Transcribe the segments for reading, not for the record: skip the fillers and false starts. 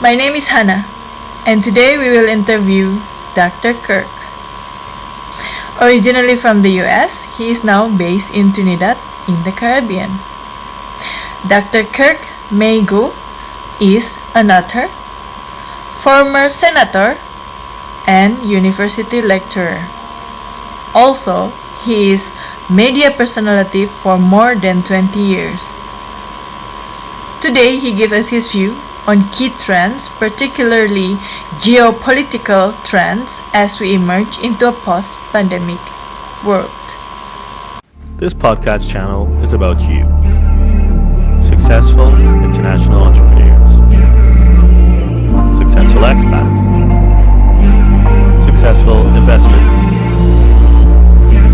My name is Hannah, and today we will interview Dr. Kirk. Originally from the US, he is now based in Trinidad in the Caribbean. Dr. Kirk Meighoo is an author, former senator, and university lecturer. Also, he is media personality for more than 20 years. Today, he gives us his view on key trends, particularly geopolitical trends, as we emerge into a post-pandemic world. This podcast channel is about you, successful international entrepreneurs, successful expats, successful investors.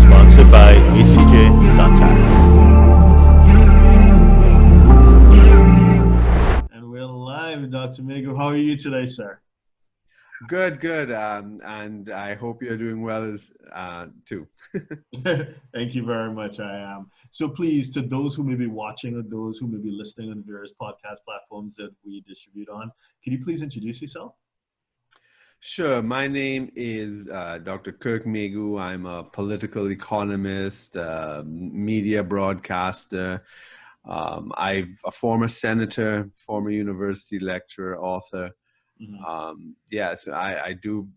Sponsored by HCJ.tax. And we're live, Dr. Meighoo. How are you today, sir? Good. And I hope you're doing well as too. Thank you very much. I am. So please, to those who may be watching or those who may be listening on various podcast platforms that we distribute on, can you please introduce yourself? Sure. My name is Dr. Kirk Meighoo. I'm a political economist, media broadcaster. I'm a former senator, former university lecturer, author. Yes, I do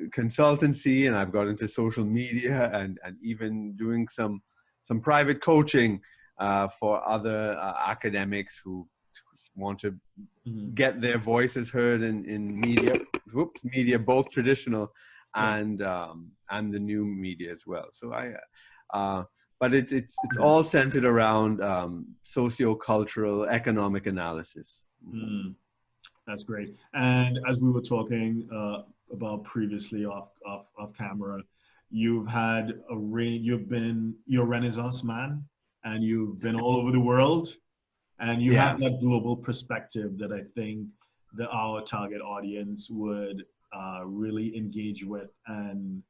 consultancy, and I've got into social media and even doing some private coaching for other academics who want to get their voices heard in media. Media, both traditional and the new media as well. So but it's all centered around socio-cultural, economic analysis. That's great. And as we were talking about previously off camera, you've been a Renaissance man, and you've been all over the world, and you have that global perspective that I think that our target audience would really engage with and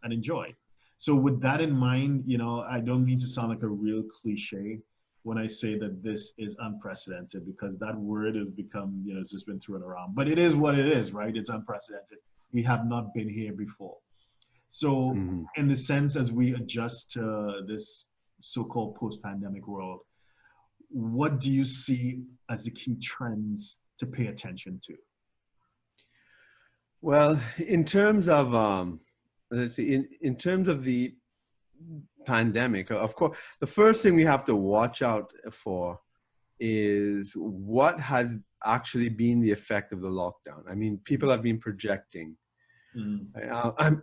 enjoy. So with that in mind, I don't mean to sound like a real cliche when I say that this is unprecedented, because that word has become, it's just been thrown around. But it is what it is, right? It's unprecedented. We have not been here before. So in the sense, as we adjust to this so-called post-pandemic world, what do you see as the key trends to pay attention to? Well, in terms of in terms of the pandemic, of course, the first thing we have to watch out for is what has actually been the effect of the lockdown. I mean, people have been projecting. I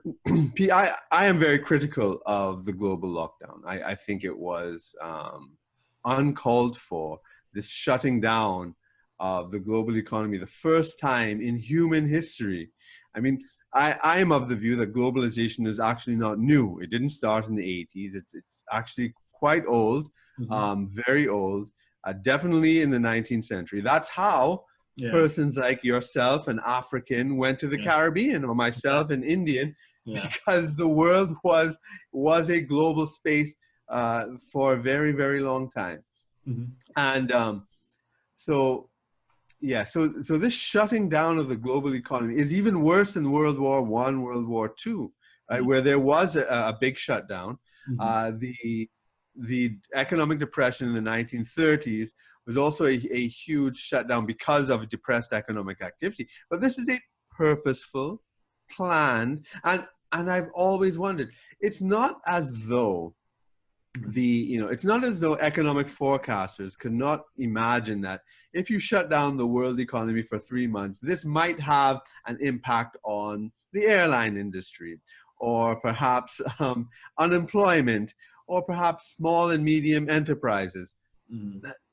am very critical of the global lockdown. I think it was uncalled for, this shutting down of the global economy, the first time in human history. I mean, I am of the view that globalization is actually not new. It didn't start in the 80s. It's actually quite old, very old, definitely in the 19th century. That's how persons like yourself, an African, went to the Caribbean, or myself, an Indian, because the world was a global space for a very, very long time. And so this shutting down of the global economy is even worse than World War I, World War II, right, where there was a big shutdown. The economic depression in the 1930s was also a huge shutdown because of depressed economic activity. But this is a purposeful, planned, and I've always wondered, it's not as though it's not as though economic forecasters could not imagine that if you shut down the world economy for 3 months, this might have an impact on the airline industry, or perhaps unemployment, or perhaps small and medium enterprises.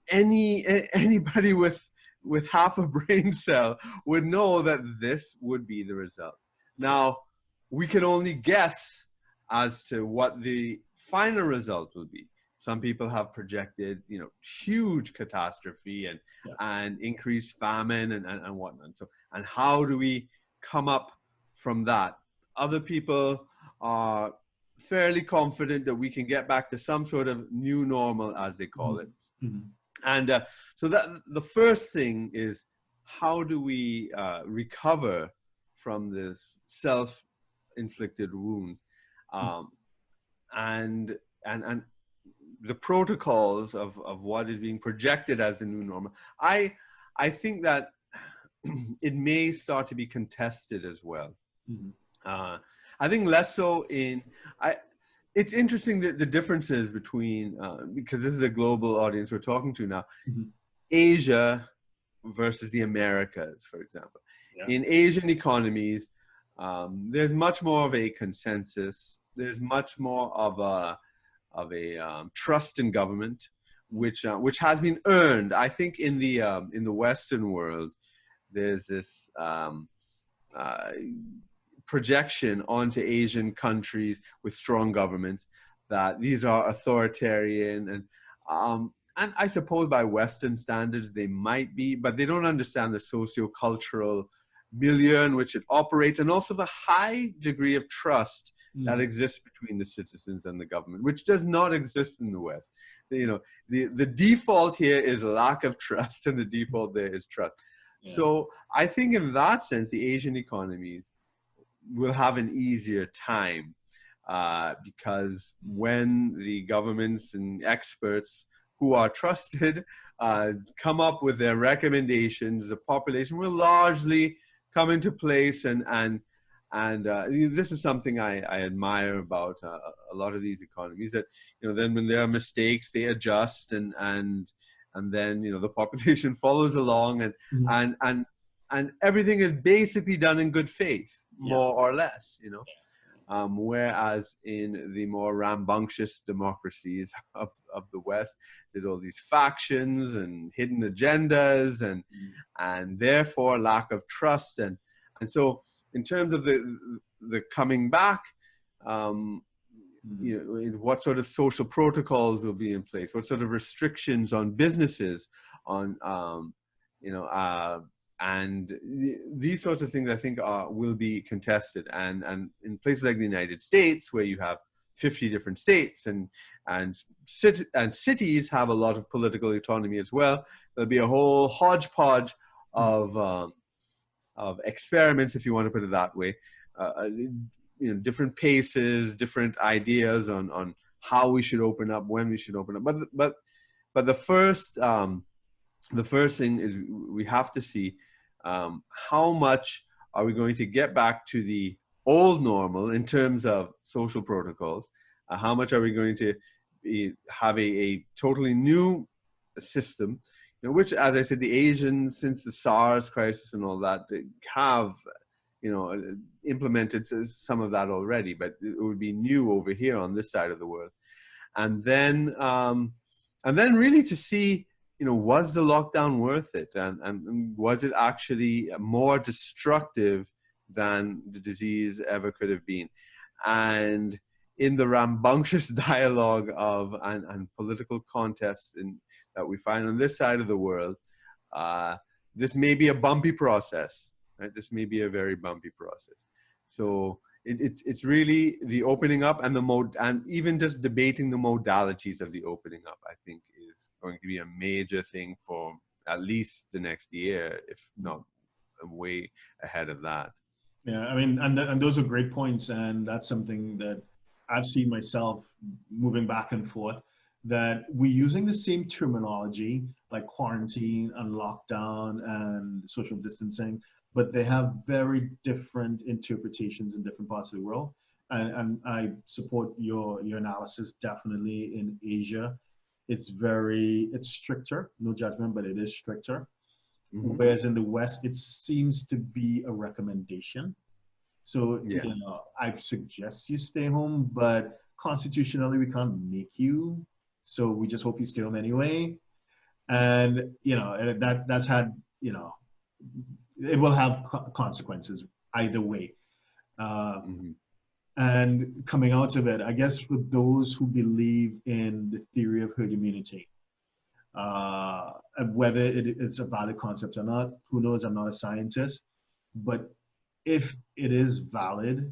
Anybody with half a brain cell would know that this would be the result. Now, we can only guess as to what the final result will be. Some people have projected, huge catastrophe and increased famine and whatnot. So, and how do we come up from that? Other people are fairly confident that we can get back to some sort of new normal, as they call it. And so that the first thing is, how do we recover from this self-inflicted wounds, and the protocols of what is being projected as the new normal. I think that it may start to be contested as well. I think less so in, it's interesting that the differences between, because this is a global audience we're talking to now, Asia versus the Americas, for example. Yeah. In Asian economies, there's much more of a consensus. There's much more of a trust in government, which has been earned. I think in the Western world, there's this projection onto Asian countries with strong governments that these are authoritarian, and I suppose by Western standards they might be, but they don't understand the socio-cultural milieu in which it operates, and also the high degree of trust that exists between the citizens and the government, which does not exist in the West. You know, the default here is lack of trust, and the default there is trust. Yeah. So I think in that sense, the Asian economies will have an easier time because when the governments and experts who are trusted come up with their recommendations, the population will largely come into place, and this is something I admire about a lot of these economies, that, you know, then when there are mistakes, they adjust, and then, you know, the population follows along, and everything is basically done in good faith, more or less, you know. Whereas in the more rambunctious democracies of the West, there's all these factions and hidden agendas, and therefore lack of trust, and so in terms of the coming back, you know, what sort of social protocols will be in place, what sort of restrictions on businesses, on you know, and these sorts of things, I think, will be contested. And in places like the United States, where you have 50 different states, and cities have a lot of political autonomy as well, there'll be a whole hodgepodge of experiments, if you want to put it that way. You know, different paces, different ideas on how we should open up, when we should open up. But the first thing is we have to see how much are we going to get back to the old normal in terms of social protocols. How much are we going to have a totally new system, you know, which, as I said, the Asians, since the SARS crisis and all that, have, you know, implemented some of that already, but it would be new over here on this side of the world. And then really to see, you know, was the lockdown worth it? And was it actually more destructive than the disease ever could have been? And in the rambunctious dialogue of and political contests that we find on this side of the world, this may be a bumpy process, right? This may be a very bumpy process. So it's really the opening up and even just debating the modalities of the opening up, I think, is going to be a major thing for at least the next year, if not way ahead of that. Yeah, I mean, and those are great points, and that's something that I've seen myself moving back and forth, that we're using the same terminology like quarantine and lockdown and social distancing, but they have very different interpretations in different parts of the world. And I support your analysis. Definitely in Asia, it's stricter, no judgment, but it is stricter. Whereas in the West, it seems to be a recommendation. So, you know, I suggest you stay home, but constitutionally we can't make you. So we just hope you stay home anyway. And, you know, that's had, you know, it will have consequences either way. And coming out of it, I guess for those who believe in the theory of herd immunity, whether it's a valid concept or not, who knows? I'm not a scientist. But if it is valid,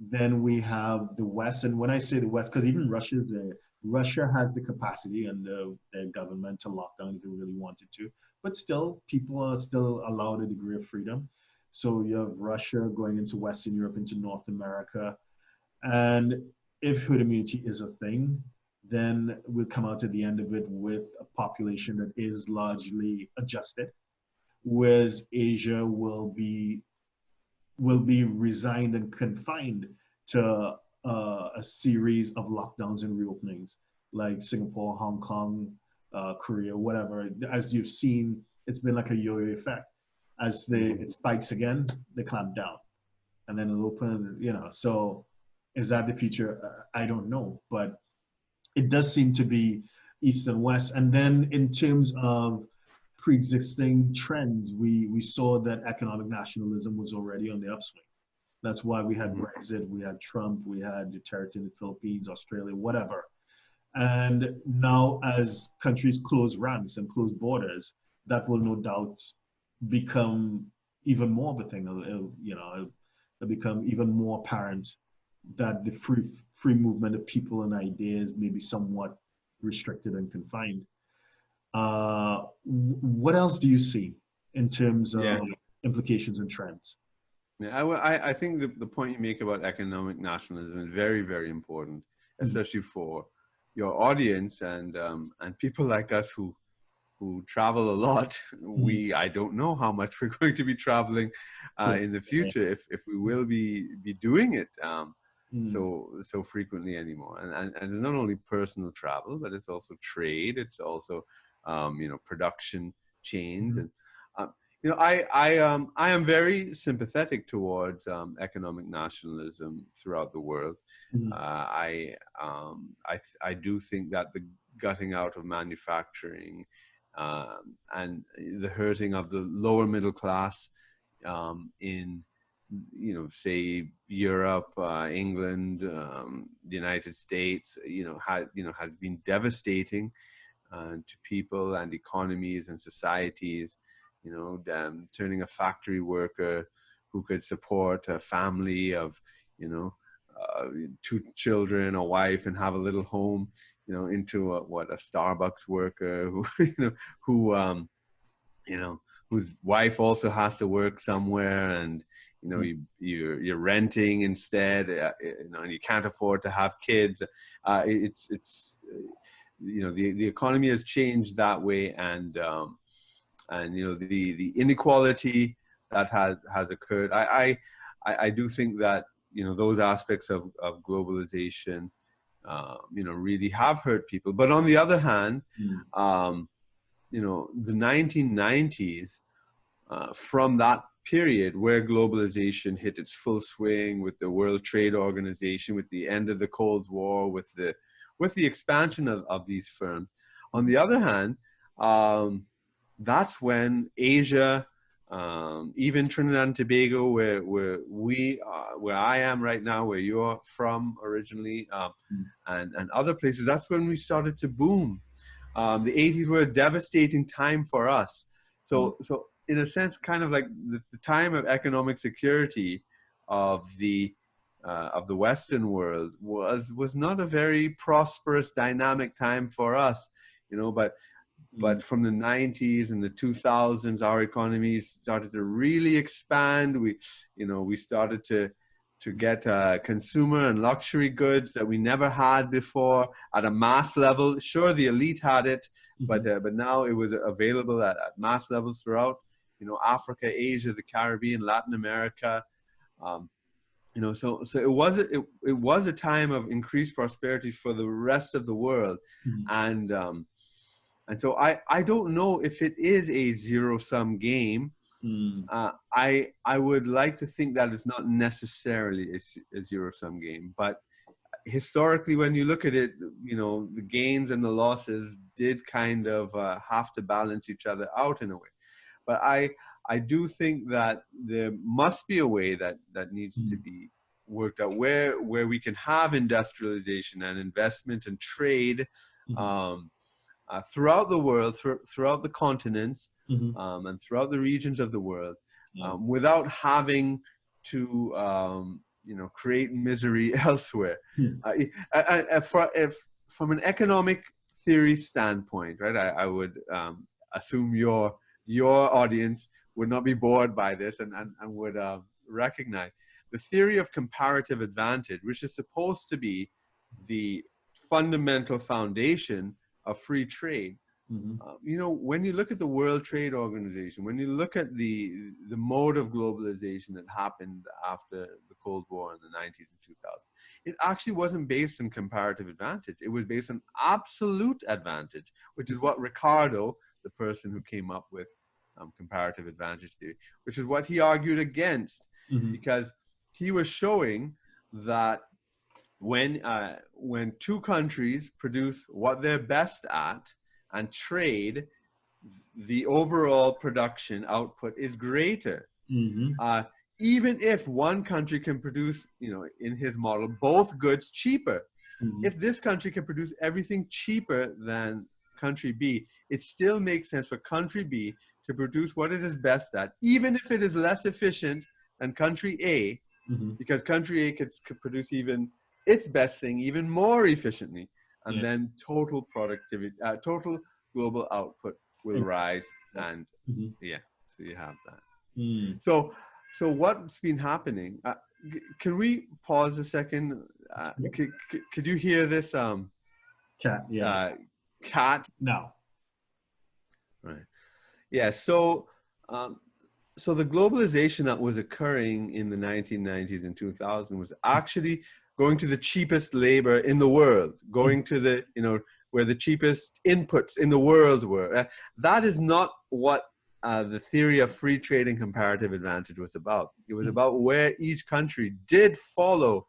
then we have the West. And when I say the West, because even Russia is there, Russia has the capacity and their government to lock down if they really wanted to, but still, people are still allowed a degree of freedom. So you have Russia going into Western Europe, into North America, and if herd immunity is a thing, then we'll come out at the end of it with a population that is largely adjusted, whereas Asia will be resigned and confined to a series of lockdowns and reopenings, like Singapore, Hong Kong, Korea, whatever. As you've seen, it's been like a yo-yo effect. As it spikes again, they clamp down, and then it'll open. So is that the future? I don't know, but it does seem to be east and west. And then in terms of pre-existing trends, we saw that economic nationalism was already on the upswing. That's why we had Brexit, we had Trump, we had Duterte in the Philippines, Australia, whatever. And now as countries close ranks and close borders, that will no doubt become even more of a thing. It'll become even more apparent that the free movement of people and ideas may be somewhat restricted and confined. What else do you see in terms of implications and trends? Yeah, I think the point you make about economic nationalism is very, very important, especially for your audience and people like us who travel a lot. I don't know how much we're going to be traveling in the future, if we will be doing it so frequently anymore. And it's not only personal travel, but it's also trade. It's also production chains. And I am very sympathetic towards economic nationalism throughout the world. I do think that the gutting out of manufacturing and the hurting of the lower middle class in say Europe, England, the United States, has been devastating to people and economies and societies. Turning a factory worker who could support a family of, 2 children, a wife, and have a little home, into a Starbucks worker whose wife also has to work somewhere, and you're renting instead, and you can't afford to have kids. The economy has changed that way, and the inequality that has occurred. I do think that those aspects of globalization really have hurt people. But on the other hand, the 1990s, from that period where globalization hit its full swing with the World Trade Organization, with the end of the Cold War, with the expansion of these firms. On the other hand, that's when Asia, even Trinidad and Tobago, where I am right now, where you're from originally, and other places, that's when we started to boom. The 80s were a devastating time for us. So in a sense, kind of like the time of economic security of the Western world was not a very prosperous, dynamic time for us, but from the 90s and the 2000s, our economies started to really expand. We started to get consumer and luxury goods that we never had before at a mass level. Sure, the elite had it, but now it was available at mass levels throughout, Africa, Asia, the Caribbean, Latin America. So it was a time of increased prosperity for the rest of the world, and so I don't know if it is a zero-sum game. I would like to think that it's not necessarily a zero-sum game, but historically, when you look at it, the gains and the losses did kind of have to balance each other out in a way. But I do think that there must be a way that needs to be worked out where we can have industrialization and investment and trade throughout the world, throughout the continents, and throughout the regions of the world, without having to create misery elsewhere. from an economic theory standpoint, right? I would assume your audience would not be bored by this and would recognize the theory of comparative advantage, which is supposed to be the fundamental foundation of free trade. You know, when you look at the World Trade Organization, when you look at the mode of globalization that happened after the Cold War in the 90s and 2000s, it actually wasn't based on comparative advantage. It was based on absolute advantage, which is what Ricardo, the person who came up with comparative advantage theory, which is what he argued against, because he was showing that when two countries produce what they're best at and trade, the overall production output is greater. Even if one country can produce, you know, in his model, both goods cheaper. If this country can produce everything cheaper than country B, it still makes sense for country B to produce what it is best at, even if it is less efficient than country A, because country A could produce even its best thing even more efficiently, and then total productivity, total global output will rise, and so you have that. So what's been happening? Can we pause a second? Could you hear this? Cat, Cat. No. Right. Yeah. So so the globalization that was occurring in the 1990s and 2000 was actually going to the cheapest labor in the world, going to the, you know, where the cheapest inputs in the world were. That is not what the theory of free trade and comparative advantage was about. It was about where each country did follow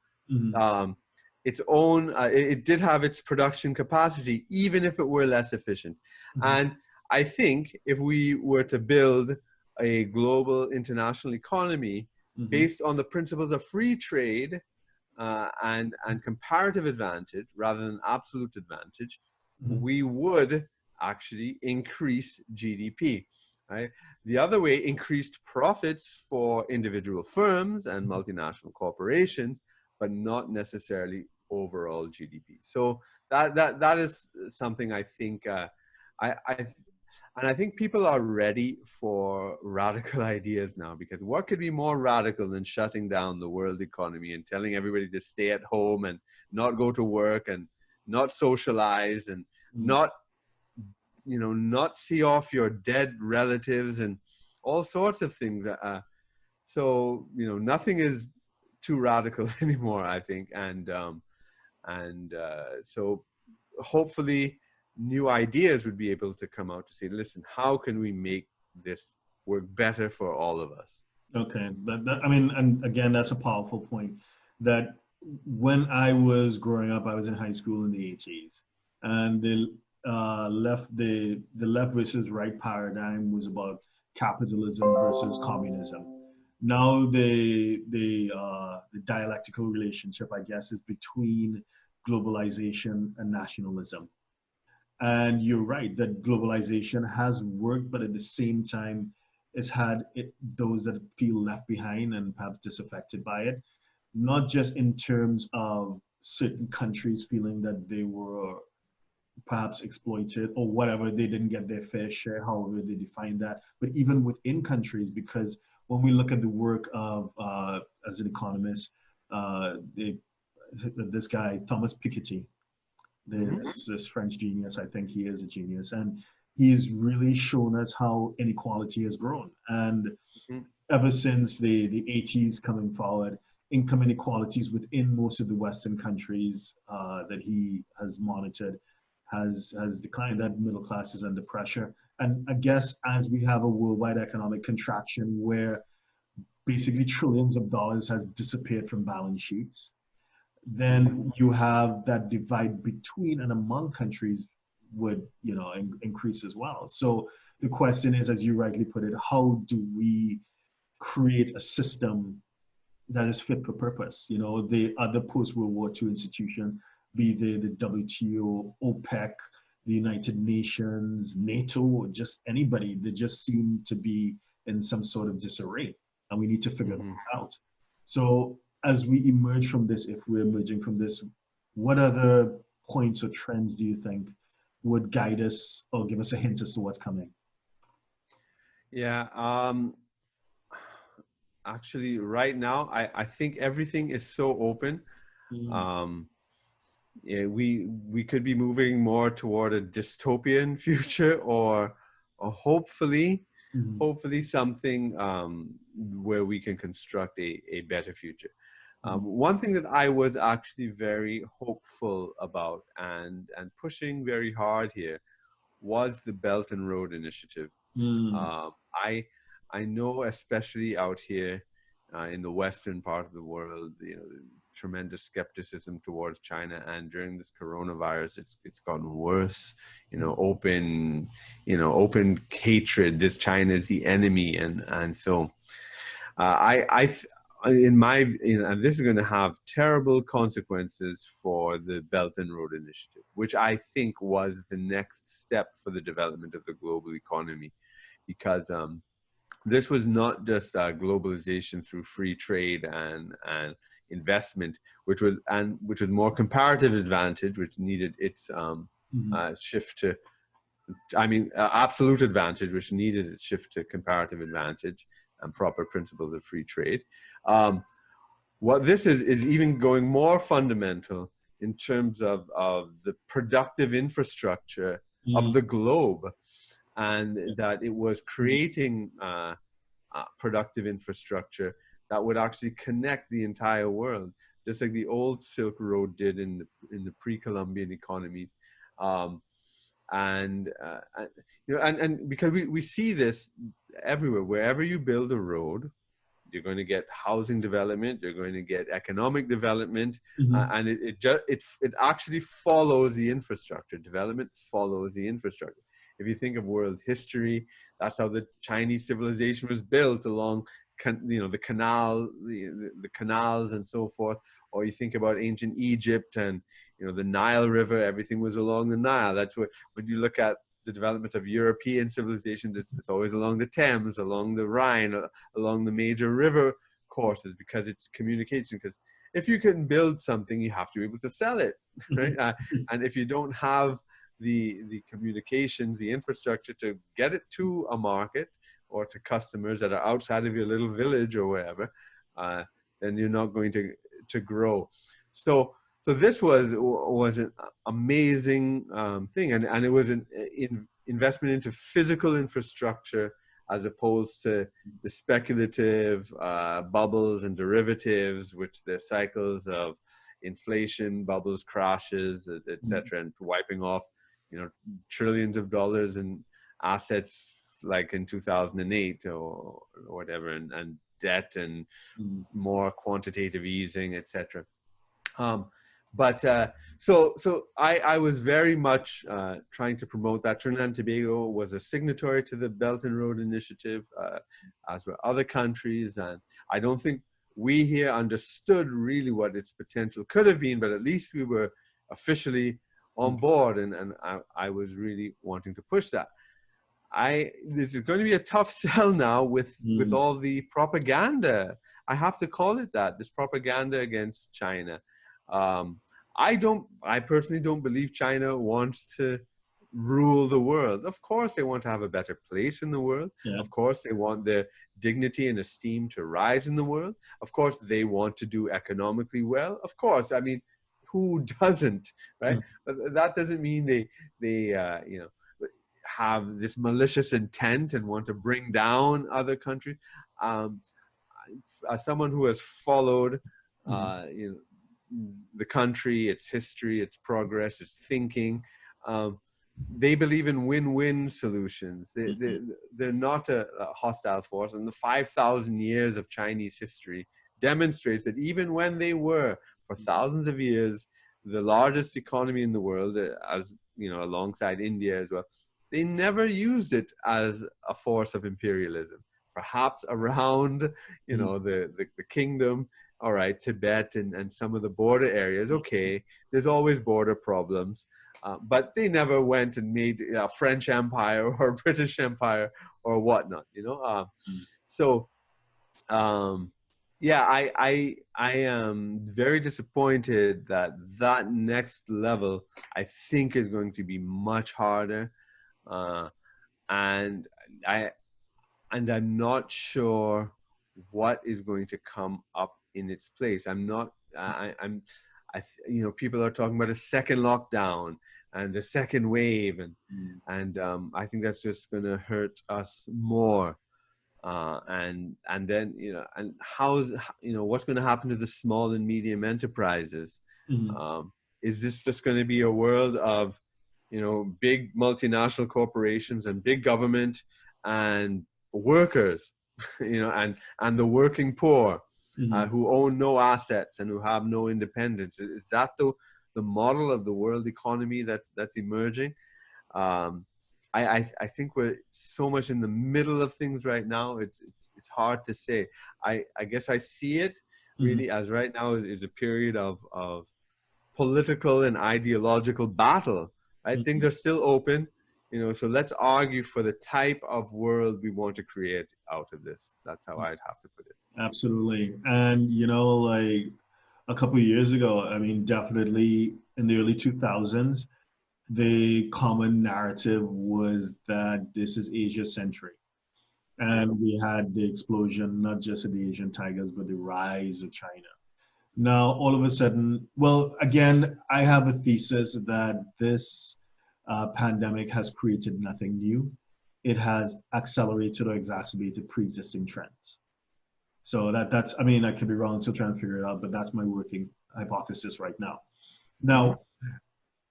its own, it did have its production capacity, even if it were less efficient. And I think if we were to build a global international economy based on the principles of free trade and comparative advantage rather than absolute advantage, we would actually increase GDP. Right? The other way, increased profits for individual firms and multinational corporations, but not necessarily overall GDP. So that is something I think I think people are ready for radical ideas now, because what could be more radical than shutting down the world economy and telling everybody to stay at home and not go to work and not socialize and not, you know, not see off your dead relatives and all sorts of things. So, you know, nothing is too radical anymore, I think. And so hopefully new ideas would be able to come out to say, listen, how can we make this work better for all of us? Okay, I mean, and again, that's a powerful point. That when I was growing up, I was in high school in the 80s, and the left versus right paradigm was about capitalism versus communism. Now the dialectical relationship, I guess, is between globalization and nationalism. And you're right that globalization has worked, but at the same time, it's had those that feel left behind and perhaps disaffected by it, not just in terms of certain countries feeling that they were perhaps exploited or whatever, they didn't get their fair share, however they define that, but even within countries, because when we look at the work of, as an economist, this guy, Thomas Piketty, this French genius, I think he is a genius, and he's really shown us how inequality has grown. And ever since the 80s coming forward, income inequalities within most of the Western countries that he has monitored has declined. That middle class is under pressure. And I guess as we have a worldwide economic contraction where basically trillions of dollars has disappeared from balance sheets, then you have that divide between and among countries would, you know, increase as well. So the question is, as you rightly put it, how do we create a system that is fit for purpose? You know, the other post-World War II institutions, be they the WTO, OPEC, the United Nations, NATO, or just anybody, they just seem to be in some sort of disarray, and we need to figure things out. So as we emerge from this, if we're emerging from this, what are the points or trends do you think would guide us or give us a hint as to what's coming? Yeah, actually, right now, I think everything is so open. Yeah, we could be moving more toward a dystopian future, or hopefully something where we can construct a better future. One thing that I was actually very hopeful about and pushing very hard here was the Belt and Road Initiative. I know, especially out here in the western part of the world, tremendous skepticism towards China, and during this coronavirus, it's gotten worse. Open hatred. This China is the enemy, and so and this is going to have terrible consequences for the Belt and Road Initiative, which I think was the next step for the development of the global economy, because this was not just globalization through free trade and investment, which was more comparative advantage, which needed its shift to, absolute advantage, which needed its shift to comparative advantage and proper principles of free trade. What this is even going more fundamental in terms of the productive infrastructure of the globe, and that it was creating productive infrastructure that would actually connect the entire world, just like the old Silk Road did in the pre-Columbian economies. And because we see this everywhere. Wherever you build a road, you're going to get housing development, you're going to get economic development, and it actually follows the infrastructure. Development follows the infrastructure. If you think of world history, that's how the Chinese civilization was built, along the canals and so forth. Or you think about ancient Egypt and the Nile River, everything was along the Nile. That's when you look at the development of European civilization, it's always along the Thames, along the Rhine, along the major river courses, because it's communication. Because if you can build something, you have to be able to sell it, right? And if you don't have the communications, the infrastructure to get it to a market or to customers that are outside of your little village or wherever, then you're not going to grow. So this was an amazing thing, and it was an investment into physical infrastructure, as opposed to the speculative bubbles and derivatives, which the cycles of inflation, bubbles, crashes, etc., and wiping off trillions of dollars in assets like in 2008 or whatever, and debt and more quantitative easing, etc. So I was very much trying to promote that. Trinidad and Tobago was a signatory to the Belt and Road Initiative, as were other countries, and I don't think we here understood really what its potential could have been, but at least we were officially on board, and I was really wanting to push that. This is going to be a tough sell now with all the propaganda. I have to call it that, this propaganda against China. I personally don't believe China wants to rule the world. Of course, they want to have a better place in the world. Yeah. Of course, they want their dignity and esteem to rise in the world. Of course, they want to do economically well. Of course, I mean, who doesn't, right? But that doesn't mean they have this malicious intent and want to bring down other countries. As someone who has followed, the country, its history, its progress, its thinking, they believe in win-win solutions. They're not a hostile force, and the 5,000 years of Chinese history demonstrates that even when they were, for thousands of years, the largest economy in the world, as alongside India as well, they never used it as a force of imperialism. Perhaps around, the kingdom, all right, Tibet and some of the border areas, okay, there's always border problems, but they never went and made a French Empire or a British Empire or whatnot, So Yeah, I am very disappointed that that next level I think is going to be much harder, uh, and I I'm not sure what is going to come up in its place. I'm not. I'm. You know, people are talking about a second lockdown and a second wave, and I think that's just going to hurt us more. And then, you know, and how's, you know, what's going to happen to the small and medium enterprises? Mhm. Is this just going to be a world of, you know, big multinational corporations and big government and workers, you know, and the working poor, Mhm. who own no assets and who have no independence? Is that the model of the world economy that's emerging? um, I think we're so much in the middle of things right now. It's hard to say. I guess I see it Mhm. really as right now is a period of political and ideological battle. Right, things Mhm. are still open, you know. So let's argue for the type of world we want to create out of this. That's how I'd have to put it. Absolutely. And you know, like a couple of years ago, I mean, definitely in the early 2000s, the common narrative was that this is Asia centric. Yeah. And we had the explosion, not just of the Asian tigers, but the rise of China. Now, all of a sudden, well, again, I have a thesis that this pandemic has created nothing new. It has accelerated or exacerbated pre-existing trends. So that's, I mean, I could be wrong, still trying to figure it out, but that's my working hypothesis right now. Mm-hmm. Now,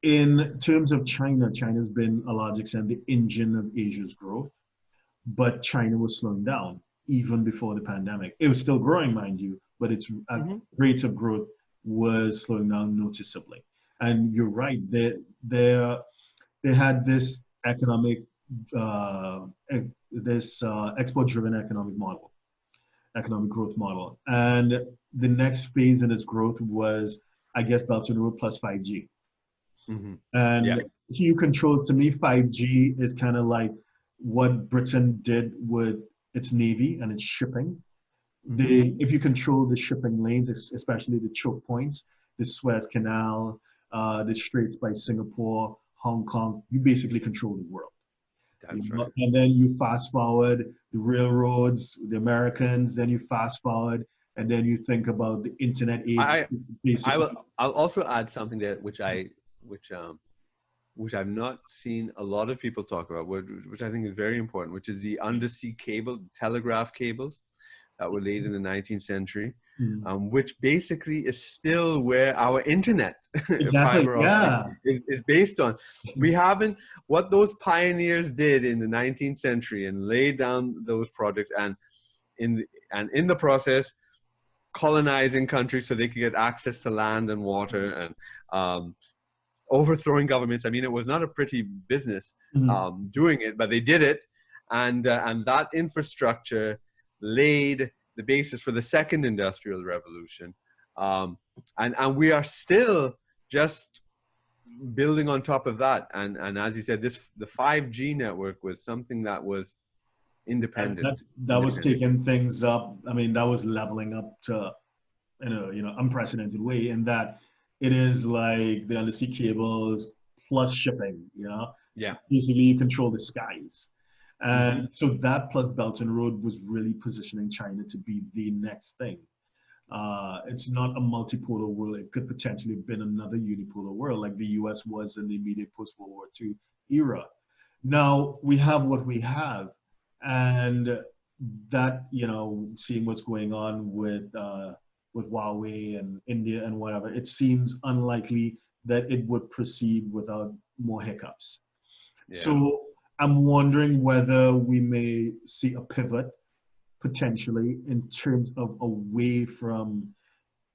in terms of China, China's been a large extent the engine of Asia's growth, but China was slowing down even before the pandemic. It was still growing, mind you, but its Mm-hmm. rate of growth was slowing down noticeably. And you're right, they had this economic, uh, export-driven economic growth model. And the next phase in its growth was, I guess, Belt and Road plus 5G. Mm-hmm. Yeah. And EU controls, to me, 5G is kind of like what Britain did with its navy and its shipping. Mm-hmm. If you control the shipping lanes, especially the choke points, the Suez Canal, the Straits by Singapore, Hong Kong, you basically control the world. That's right. And then you fast forward the railroads, the Americans, then you fast forward, and then you think about the internet age, I basically. I'll also add something that which which I've not seen a lot of people talk about, which I think is very important, which is the undersea cables, telegraph cables that were laid in the 19th century, Mhm. which basically is still where our internet Exactly. fiber optic Yeah. is based on. We haven't, what those pioneers did in the 19th century and laid down those projects, and in the process colonizing countries so they could get access to land and water, and overthrowing governments. I mean, it was not a pretty business Mhm. doing it, but they did it, and that infrastructure laid the basis for the second industrial revolution, and we are still just building on top of that. And as you said, the 5G network was something that was That, independent. that that was taking things up. I mean, that was leveling up to unprecedented way in that it is like the undersea cables plus shipping. Yeah. Basically you control the skies, Mm-hmm. and so that plus Belt and Road was really positioning China to be the next thing. It's not a multipolar world. It could potentially have been another unipolar world like the US was in the immediate post-World War II era. Now we have what we have, and that, seeing what's going on with Huawei and India and whatever, it seems unlikely that it would proceed without more hiccups. Yeah. So I'm wondering whether we may see a pivot potentially in terms of away from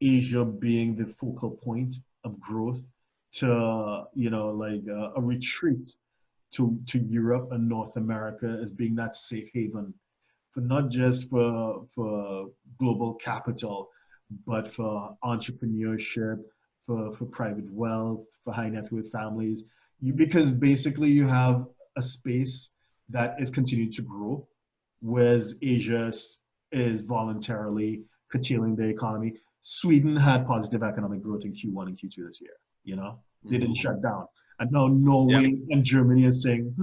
Asia being the focal point of growth to, like a retreat to Europe and North America as being that safe haven for not just for global capital, but for entrepreneurship, for private wealth, for high net worth families. Because basically you have a space that is continuing to grow, whereas Asia is voluntarily curtailing the economy. Sweden had positive economic growth in Q1 and Q2 this year. You know, they didn't shut down. And now Norway and Germany are saying,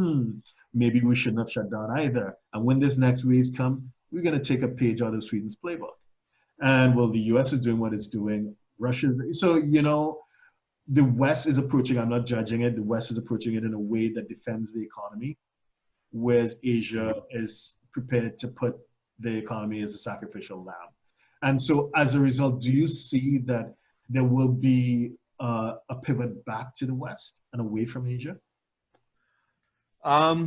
maybe we shouldn't have shut down either. And when this next waves come, we're going to take a page out of Sweden's playbook. And well, the US is doing what it's doing. Russia. So, you know, the West is approaching, I'm not judging it, the West is approaching it in a way that defends the economy, whereas Asia is prepared to put the economy as a sacrificial lamb. And so as a result, do you see that there will be a pivot back to the West and away from Asia? I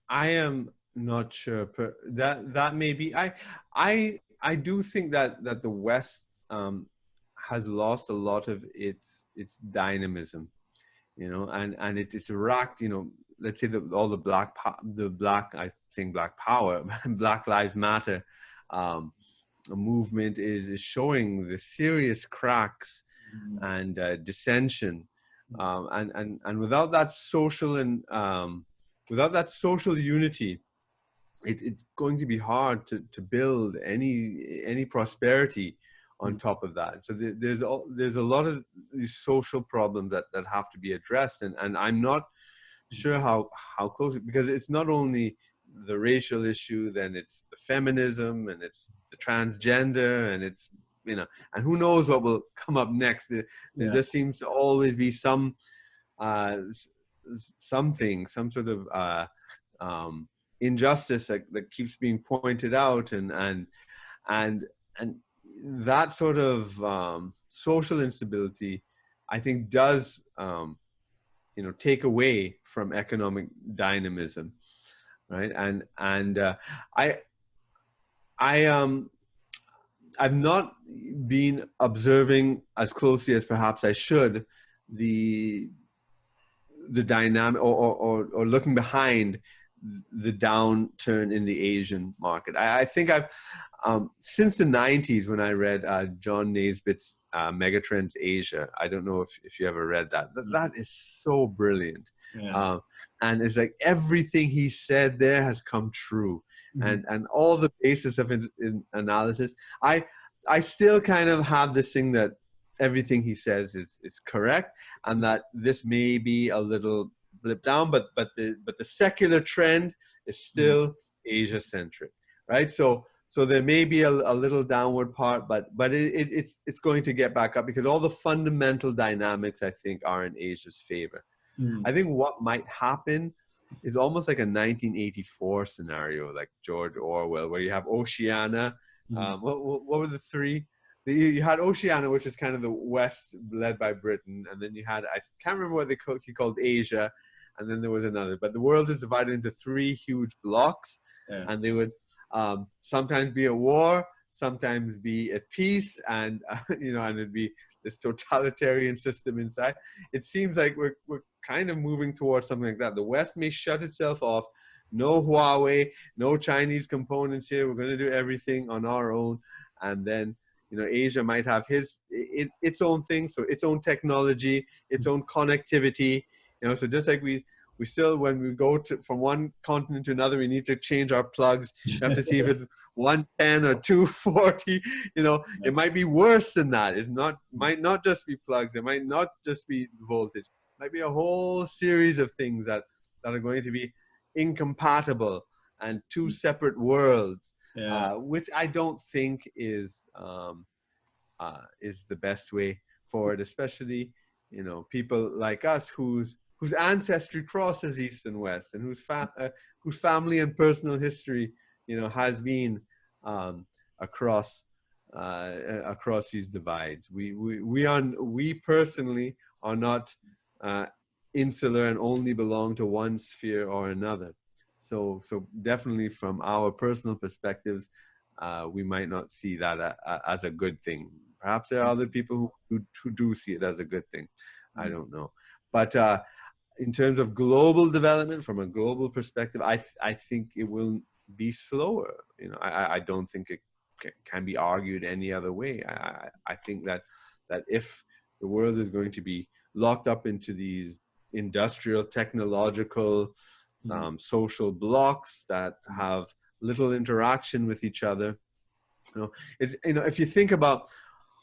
am not sure. That may be. I do think that the West has lost a lot of its dynamism, you know, and it's racked, you know. Let's say all the black power, Black Lives Matter movement is showing the serious cracks and dissension, and without that social unity, it's going to be hard to build any prosperity on top of that. So there's a lot of these social problems that have to be addressed, and I'm not sure how close, because it's not only the racial issue, then it's the feminism, and it's the transgender, and it's, you know, and who knows what will come up next. There just seems to always be some sort of injustice that keeps being pointed out, and that sort of social instability, I think, does take away from economic dynamism, right? And I've not been observing as closely as perhaps I should the dynamic or looking behind the downturn in the Asian market. I think I've since the 90s, when I read John Naisbitt's Megatrends Asia. I don't know if you ever read that. That is so brilliant. Yeah. And it's like everything he said there has come true. And all the basis of in analysis. I still kind of have this thing that everything he says is correct, and that this may be a little blip down, but the secular trend is still Asia centric, right? So there may be a little downward part, but it's going to get back up, because all the fundamental dynamics, I think, are in Asia's favor. I think what might happen is almost like a 1984 scenario, like George Orwell, where you have Oceania. What were the three? You had Oceania, which is kind of the West led by Britain, and then you had, I can't remember what he called Asia, and then there was another. But the world is divided into three huge blocks, and they would sometimes be at war, sometimes be at peace, and and it'd be this totalitarian system inside. It seems like we're kind of moving towards something like that. The West may shut itself off. No Huawei, no Chinese components here. We're going to do everything on our own, and then Asia might have its own thing, so its own technology, its own connectivity. So just like we still, when we go from one continent to another, we need to change our plugs. You have to see if it's 110 or 240. It might be worse than that. Might not just be plugs. It might not just be voltage. It might be a whole series of things that are going to be incompatible and two separate worlds, which I don't think is the best way forward, especially people like us whose ancestry crosses East and West, and whose family and personal history has been across these divides. We personally are not insular and only belong to one sphere or another. So definitely from our personal perspectives, we might not see that as a good thing. Perhaps there are other people who do see it as a good thing. I don't know. But in terms of global development, from a global perspective, I think it will be slower. I don't think it can be argued any other way. I think that if the world is going to be locked up into these industrial, technological, social blocks that have little interaction with each other, You know, it's, you know, if you think about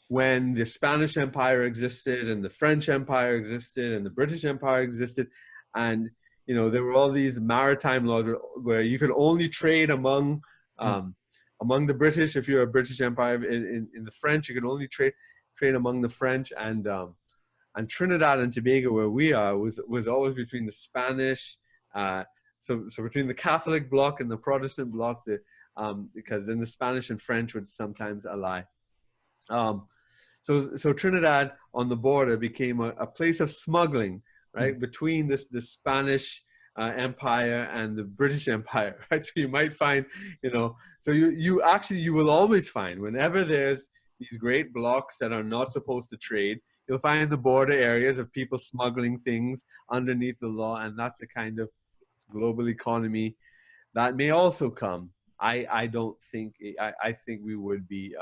when the Spanish Empire existed and the French Empire existed and the British Empire existed, and you know, there were all these maritime laws where you could only trade among the British. If you're a British Empire, in the French, you could only trade among the French, and Trinidad and Tobago, where we are, was always between the Spanish, so between the Catholic bloc and the Protestant bloc, because then the Spanish and French would sometimes ally. So Trinidad on the border became a place of smuggling, right, between the Spanish Empire and the British Empire, right? So you might find, you know, so you will always find, whenever there's these great blocks that are not supposed to trade, you'll find the border areas of people smuggling things underneath the law, and that's a kind of global economy that may also come. I think we would be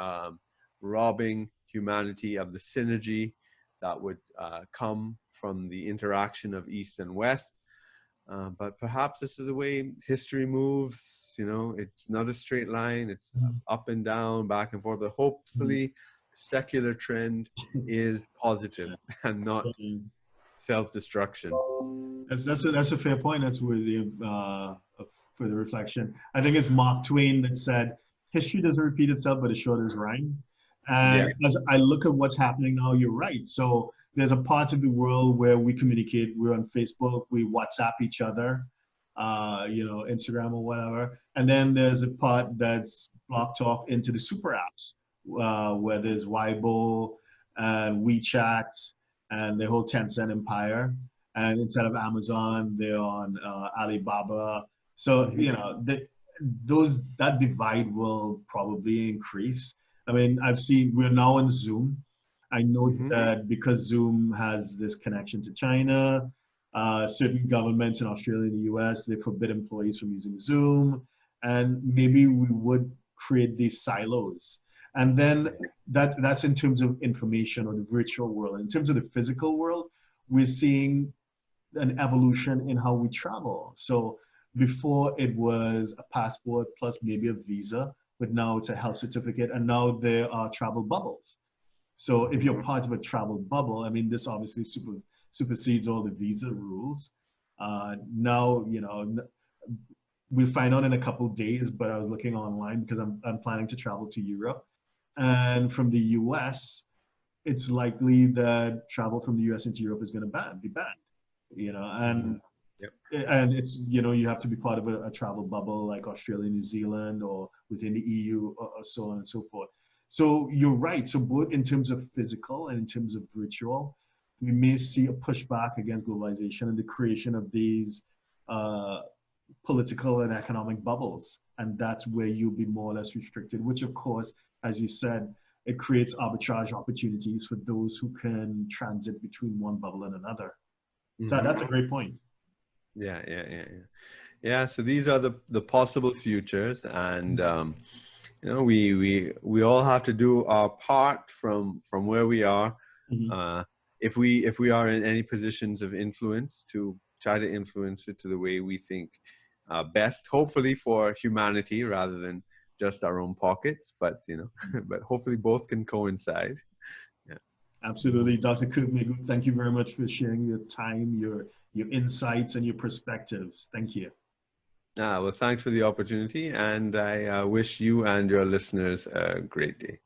robbing humanity of the synergy that would come from the interaction of East and West. But perhaps this is the way history moves. You know, it's not a straight line. It's up and down, back and forth. But hopefully, the secular trend is positive and not self-destruction. That's a fair point. That's worthy of further reflection. I think it's Mark Twain that said, "History doesn't repeat itself, but it sure does rhyme." And as I look at what's happening now, you're right. So there's a part of the world where we communicate. We're on Facebook, we WhatsApp each other, you know, Instagram or whatever. And then there's a part that's blocked off into the super apps, where there's Weibo and WeChat and the whole Tencent empire. And instead of Amazon, they're on Alibaba. So, you know, that divide will probably increase. I mean, we're now on Zoom. I know that because Zoom has this connection to China, certain governments in Australia and the US, they forbid employees from using Zoom. And maybe we would create these silos. And then that's in terms of information or the virtual world. In terms of the physical world, we're seeing an evolution in how we travel. So before it was a passport plus maybe a visa, but now it's a health certificate, and now there are travel bubbles. So if you're part of a travel bubble, I mean, this obviously supersedes all the visa rules. Now, you know, we'll find out in a couple of days, but I was looking online because I'm planning to travel to Europe. And from the US, it's likely that travel from the US into Europe is going to be banned, you know, and and it's, you know, you have to be part of a travel bubble like Australia, New Zealand, or within the EU, or so on and so forth. So you're right. So both in terms of physical and in terms of virtual, we may see a pushback against globalization and the creation of these political and economic bubbles. And that's where you'll be more or less restricted, which of course, as you said, it creates arbitrage opportunities for those who can transit between one bubble and another. So that's a great point. Yeah. So these are the possible futures, and you know, we all have to do our part from where we are. If we are in any positions of influence, to try to influence it to the way we think best, hopefully for humanity rather than just our own pockets. But you know, but hopefully both can coincide. Absolutely. Dr. Kirk Meighoo, thank you very much for sharing your time, your insights, and your perspectives. Thank you. Well, thanks for the opportunity, and I wish you and your listeners a great day.